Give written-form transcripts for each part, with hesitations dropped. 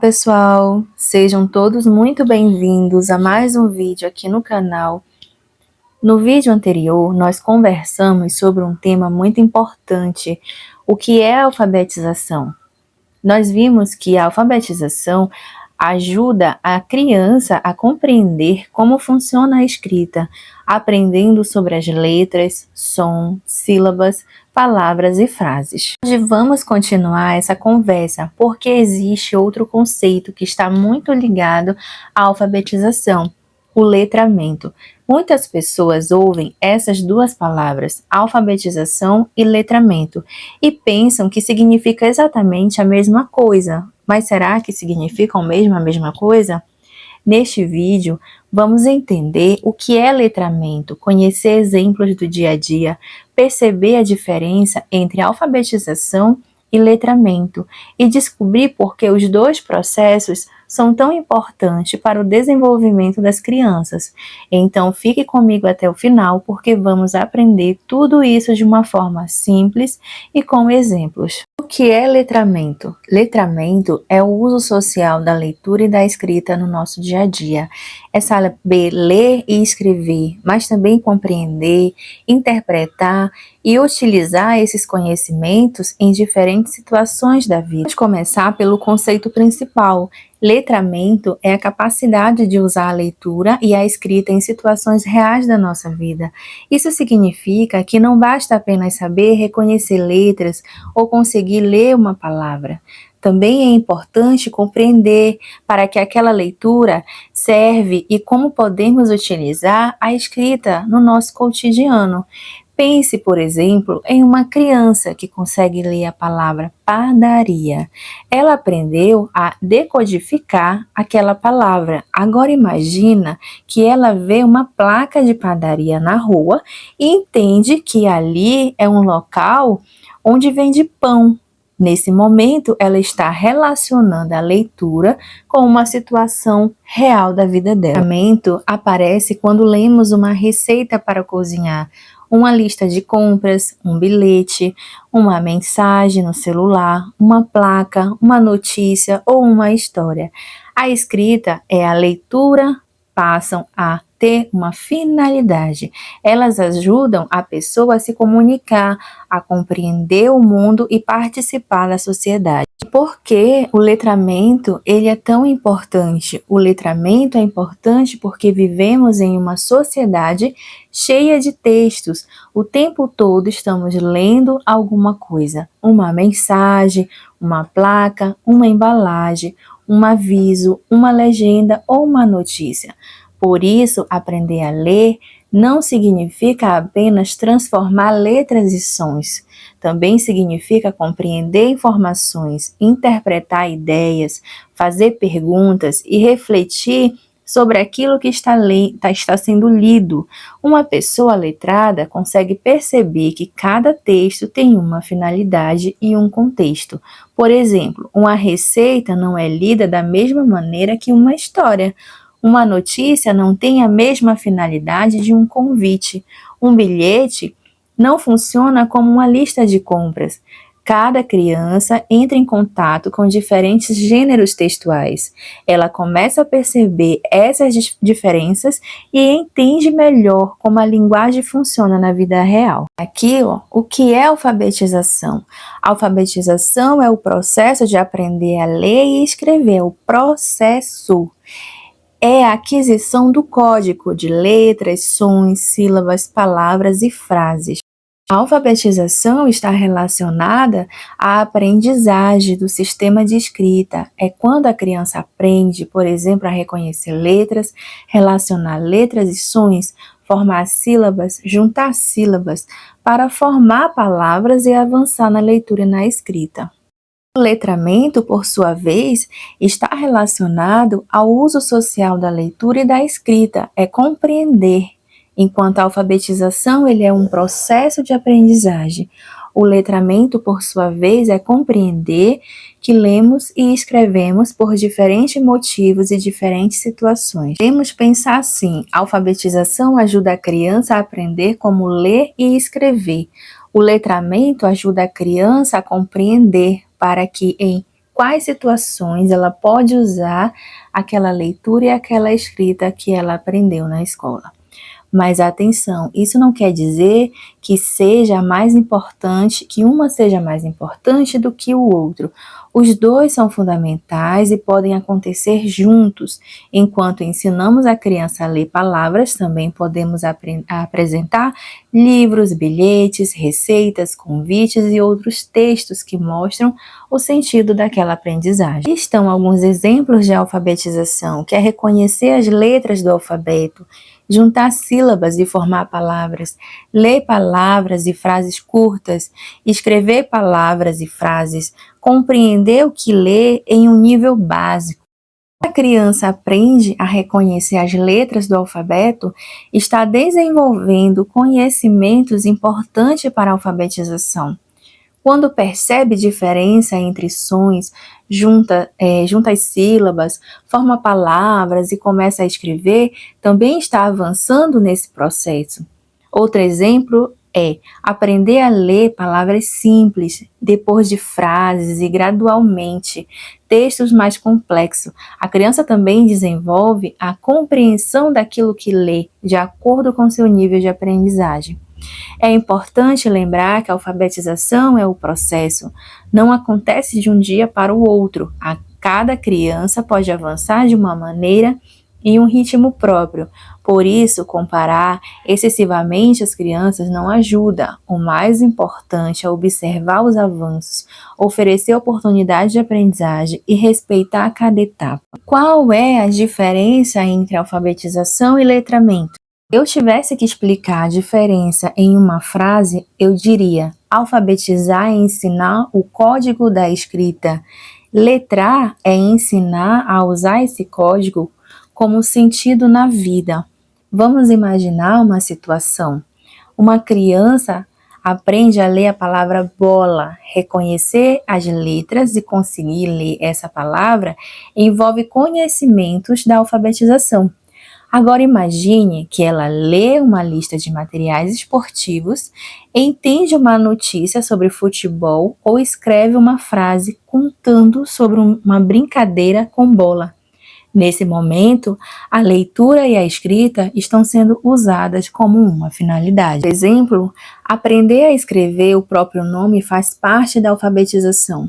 Pessoal, sejam todos muito bem-vindos a mais um vídeo aqui no canal. No vídeo anterior, nós conversamos sobre um tema muito importante, o que é a alfabetização. Nós vimos que a alfabetização ajuda a criança a compreender como funciona a escrita, aprendendo sobre as letras, som, sílabas, palavras e frases. Hoje vamos continuar essa conversa porque existe outro conceito que está muito ligado à alfabetização, o letramento. Muitas pessoas ouvem essas duas palavras, alfabetização e letramento, e pensam que significa exatamente a mesma coisa. Mas será que significam mesmo a mesma coisa? Neste vídeo, vamos entender o que é letramento, conhecer exemplos do dia a dia, perceber a diferença entre alfabetização e letramento e descobrir por que os dois processos são tão importantes para o desenvolvimento das crianças. Então fique comigo até o final porque vamos aprender tudo isso de uma forma simples e com exemplos. O que é letramento? Letramento é o uso social da leitura e da escrita no nosso dia a dia. É saber ler e escrever, mas também compreender, interpretar e utilizar esses conhecimentos em diferentes situações da vida. Vamos começar pelo conceito principal. Letramento é a capacidade de usar a leitura e a escrita em situações reais da nossa vida. Isso significa que não basta apenas saber reconhecer letras ou conseguir ler uma palavra. Também é importante compreender para que aquela leitura serve e como podemos utilizar a escrita no nosso cotidiano. Pense, por exemplo, em uma criança que consegue ler a palavra padaria. Ela aprendeu a decodificar aquela palavra. Agora imagina que ela vê uma placa de padaria na rua e entende que ali é um local onde vende pão. Nesse momento, ela está relacionando a leitura com uma situação real da vida dela. O letramento aparece quando lemos uma receita para cozinhar, uma lista de compras, um bilhete, uma mensagem no celular, uma placa, uma notícia ou uma história. A escrita é a leitura, passam a ter uma finalidade. Elas ajudam a pessoa a se comunicar, a compreender o mundo e participar da sociedade. Por que o letramento ele é tão importante? O letramento é importante porque vivemos em uma sociedade cheia de textos. O tempo todo estamos lendo alguma coisa, uma mensagem, uma placa, uma embalagem, um aviso, uma legenda ou uma notícia. Por isso, aprender a ler não significa apenas transformar letras e sons. Também significa compreender informações, interpretar ideias, fazer perguntas e refletir sobre aquilo que está sendo lido. Uma pessoa letrada consegue perceber que cada texto tem uma finalidade e um contexto. Por exemplo, uma receita não é lida da mesma maneira que uma história. Uma notícia não tem a mesma finalidade de um convite. Um bilhete não funciona como uma lista de compras. Cada criança entra em contato com diferentes gêneros textuais. Ela começa a perceber essas diferenças e entende melhor como a linguagem funciona na vida real. Aqui, o que é alfabetização? Alfabetização é o processo de aprender a ler e escrever, o processo. É a aquisição do código de letras, sons, sílabas, palavras e frases. A alfabetização está relacionada à aprendizagem do sistema de escrita. É quando a criança aprende, por exemplo, a reconhecer letras, relacionar letras e sons, formar sílabas, juntar sílabas, para formar palavras e avançar na leitura e na escrita. O letramento, por sua vez, está relacionado ao uso social da leitura e da escrita, é compreender, enquanto a alfabetização ele é um processo de aprendizagem. O letramento, por sua vez, é compreender que lemos e escrevemos por diferentes motivos e diferentes situações. Podemos pensar assim: a alfabetização ajuda a criança a aprender como ler e escrever. O letramento ajuda a criança a compreender para que, em quais situações ela pode usar aquela leitura e aquela escrita que ela aprendeu na escola. Mas atenção, isso não quer dizer que uma seja mais importante do que o outro. Os dois são fundamentais e podem acontecer juntos. Enquanto ensinamos a criança a ler palavras, também podemos apresentar livros, bilhetes, receitas, convites e outros textos que mostram o sentido daquela aprendizagem. Aqui estão alguns exemplos de alfabetização, que é reconhecer as letras do alfabeto, juntar sílabas e formar palavras, ler palavras e frases curtas, escrever palavras e frases, compreender o que lê em um nível básico. Quando a criança aprende a reconhecer as letras do alfabeto, está desenvolvendo conhecimentos importantes para a alfabetização. Quando percebe diferença entre sons, junta as sílabas, forma palavras e começa a escrever, também está avançando nesse processo. Outro exemplo é aprender a ler palavras simples, depois de frases e gradualmente textos mais complexos. A criança também desenvolve a compreensão daquilo que lê, de acordo com seu nível de aprendizagem. É importante lembrar que a alfabetização é o processo, não acontece de um dia para o outro. Cada criança pode avançar de uma maneira e um ritmo próprio. Por isso, comparar excessivamente as crianças não ajuda. O mais importante é observar os avanços, oferecer oportunidade de aprendizagem e respeitar cada etapa. Qual é a diferença entre alfabetização e letramento? Se eu tivesse que explicar a diferença em uma frase, eu diria: alfabetizar é ensinar o código da escrita. Letrar é ensinar a usar esse código como sentido na vida. Vamos imaginar uma situação. Uma criança aprende a ler a palavra bola. Reconhecer as letras e conseguir ler essa palavra envolve conhecimentos da alfabetização. Agora imagine que ela lê uma lista de materiais esportivos, entende uma notícia sobre futebol ou escreve uma frase contando sobre uma brincadeira com bola. Nesse momento, a leitura e a escrita estão sendo usadas como uma finalidade. Por exemplo, aprender a escrever o próprio nome faz parte da alfabetização,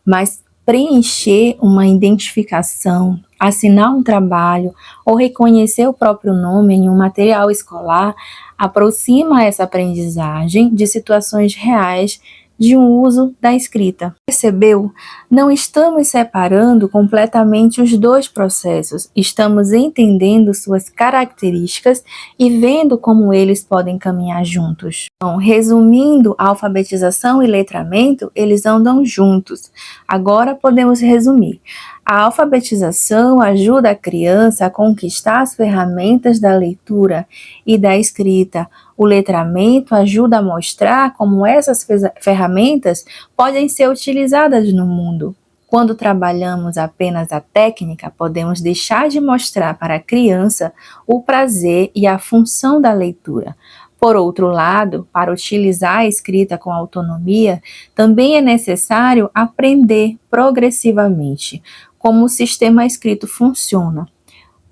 mas preencher uma identificação, assinar um trabalho ou reconhecer o próprio nome em um material escolar aproxima essa aprendizagem de situações reais de um uso da escrita. Percebeu? Não estamos separando completamente os dois processos, estamos entendendo suas características e vendo como eles podem caminhar juntos. Então, resumindo, alfabetização e letramento, eles andam juntos. Agora podemos resumir. A alfabetização ajuda a criança a conquistar as ferramentas da leitura e da escrita. O letramento ajuda a mostrar como essas ferramentas podem ser utilizadas no mundo. Quando trabalhamos apenas a técnica, podemos deixar de mostrar para a criança o prazer e a função da leitura. Por outro lado, para utilizar a escrita com autonomia, também é necessário aprender progressivamente como o sistema escrito funciona.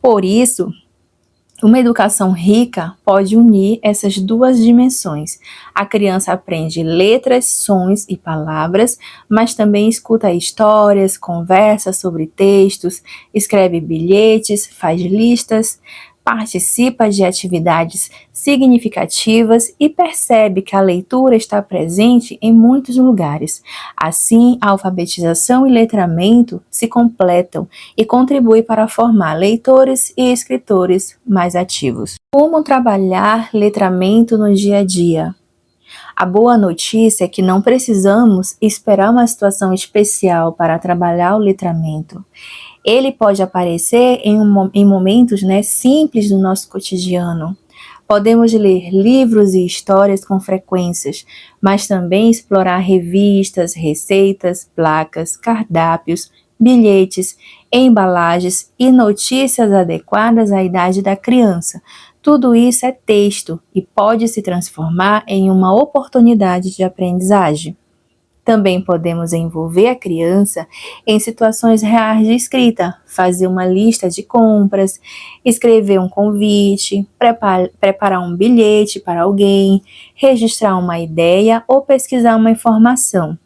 Por isso, uma educação rica pode unir essas duas dimensões. A criança aprende letras, sons e palavras, mas também escuta histórias, conversa sobre textos, escreve bilhetes, faz listas, participa de atividades significativas e percebe que a leitura está presente em muitos lugares. Assim, a alfabetização e letramento se completam e contribuem para formar leitores e escritores mais ativos. Como trabalhar letramento no dia a dia? A boa notícia é que não precisamos esperar uma situação especial para trabalhar o letramento. Ele pode aparecer em momentos simples do nosso cotidiano. Podemos ler livros e histórias com frequências, mas também explorar revistas, receitas, placas, cardápios, bilhetes, embalagens e notícias adequadas à idade da criança. Tudo isso é texto e pode se transformar em uma oportunidade de aprendizagem. Também podemos envolver a criança em situações reais de escrita, fazer uma lista de compras, escrever um convite, preparar um bilhete para alguém, registrar uma ideia ou pesquisar uma informação.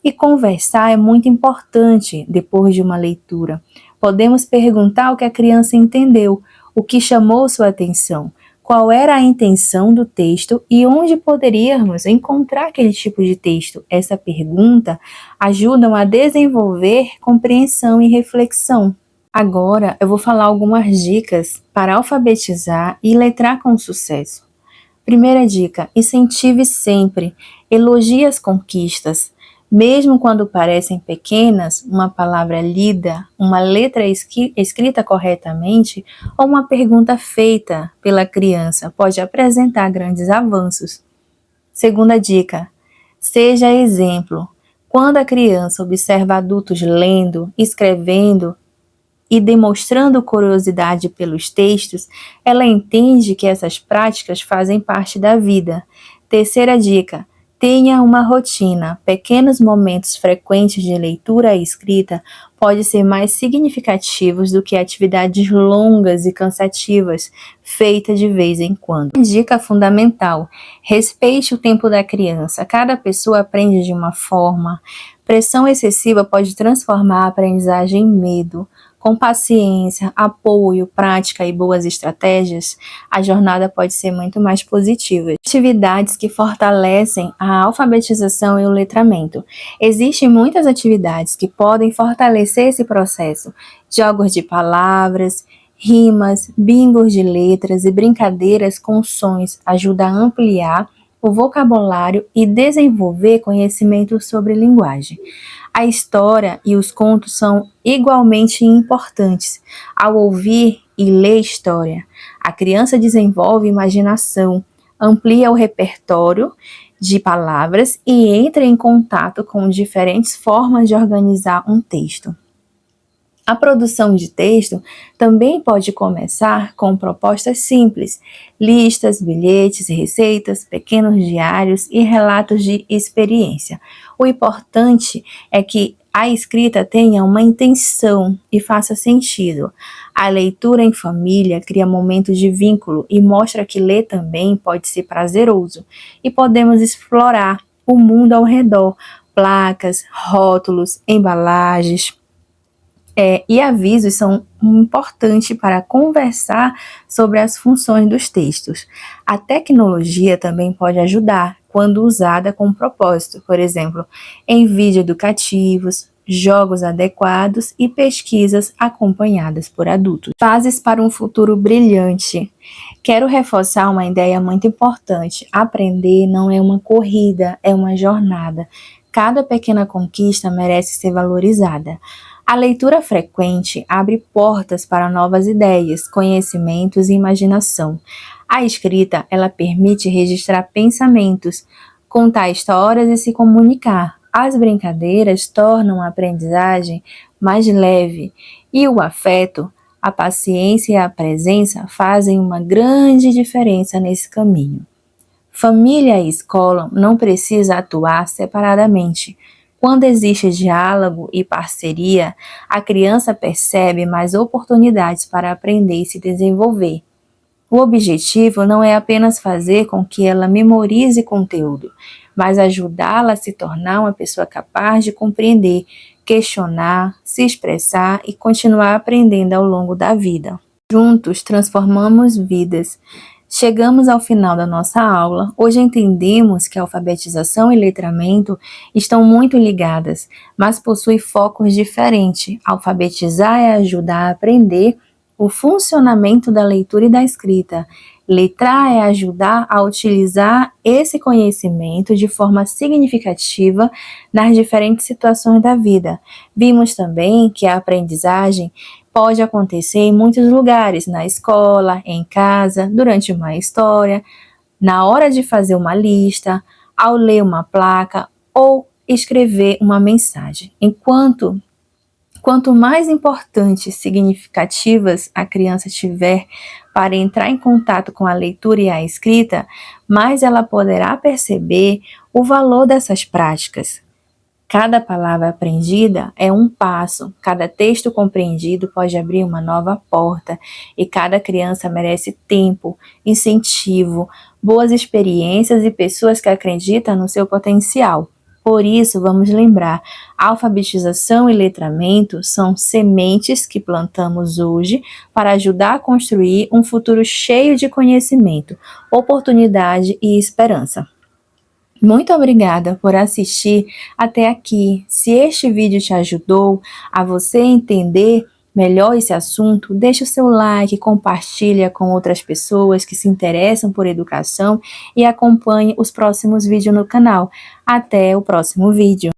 E conversar é muito importante depois de uma leitura. Podemos perguntar o que a criança entendeu, o que chamou sua atenção, qual era a intenção do texto e onde poderíamos encontrar aquele tipo de texto. Essa pergunta ajuda a desenvolver compreensão e reflexão. Agora eu vou falar algumas dicas para alfabetizar e letrar com sucesso. Primeira dica: incentive sempre, elogie as conquistas. Mesmo quando parecem pequenas, uma palavra lida, uma letra escrita corretamente ou uma pergunta feita pela criança pode apresentar grandes avanços. Segunda dica: seja exemplo. Quando a criança observa adultos lendo, escrevendo e demonstrando curiosidade pelos textos, ela entende que essas práticas fazem parte da vida. Terceira dica: tenha uma rotina. Pequenos momentos frequentes de leitura e escrita podem ser mais significativos do que atividades longas e cansativas, feitas de vez em quando. Dica fundamental: respeite o tempo da criança. Cada pessoa aprende de uma forma. Pressão excessiva pode transformar a aprendizagem em medo. Com paciência, apoio, prática e boas estratégias, a jornada pode ser muito mais positiva. Atividades que fortalecem a alfabetização e o letramento. Existem muitas atividades que podem fortalecer esse processo. Jogos de palavras, rimas, bingos de letras e brincadeiras com sons ajudam a ampliar o vocabulário e desenvolver conhecimento sobre linguagem. A história e os contos são igualmente importantes. Ao ouvir e ler história, a criança desenvolve imaginação, amplia o repertório de palavras e entra em contato com diferentes formas de organizar um texto. A produção de texto também pode começar com propostas simples, listas, bilhetes, receitas, pequenos diários e relatos de experiência. O importante é que a escrita tenha uma intenção e faça sentido. A leitura em família cria momentos de vínculo e mostra que ler também pode ser prazeroso e podemos explorar o mundo ao redor, placas, rótulos, embalagens, e avisos são importantes para conversar sobre as funções dos textos. A tecnologia também pode ajudar quando usada com propósito, por exemplo, em vídeos educativos, jogos adequados e pesquisas acompanhadas por adultos. Bases para um futuro brilhante. Quero reforçar uma ideia muito importante. Aprender não é uma corrida, é uma jornada. Cada pequena conquista merece ser valorizada. A leitura frequente abre portas para novas ideias, conhecimentos e imaginação. A escrita, ela permite registrar pensamentos, contar histórias e se comunicar. As brincadeiras tornam a aprendizagem mais leve e o afeto, a paciência e a presença fazem uma grande diferença nesse caminho. Família e escola não precisam atuar separadamente. Quando existe diálogo e parceria, a criança percebe mais oportunidades para aprender e se desenvolver. O objetivo não é apenas fazer com que ela memorize conteúdo, mas ajudá-la a se tornar uma pessoa capaz de compreender, questionar, se expressar e continuar aprendendo ao longo da vida. Juntos transformamos vidas. Chegamos ao final da nossa aula. Hoje entendemos que a alfabetização e letramento estão muito ligadas, mas possuem focos diferentes. Alfabetizar é ajudar a aprender o funcionamento da leitura e da escrita. Letrar é ajudar a utilizar esse conhecimento de forma significativa nas diferentes situações da vida. Vimos também que a aprendizagem pode acontecer em muitos lugares, na escola, em casa, durante uma história, na hora de fazer uma lista, ao ler uma placa ou escrever uma mensagem. Quanto mais importantes e significativas a criança tiver para entrar em contato com a leitura e a escrita, mais ela poderá perceber o valor dessas práticas. Cada palavra aprendida é um passo, cada texto compreendido pode abrir uma nova porta, e cada criança merece tempo, incentivo, boas experiências e pessoas que acreditam no seu potencial. Por isso, vamos lembrar: alfabetização e letramento são sementes que plantamos hoje para ajudar a construir um futuro cheio de conhecimento, oportunidade e esperança. Muito obrigada por assistir até aqui. Se este vídeo te ajudou a você entender melhor esse assunto, deixe o seu like, compartilha com outras pessoas que se interessam por educação e acompanhe os próximos vídeos no canal. Até o próximo vídeo.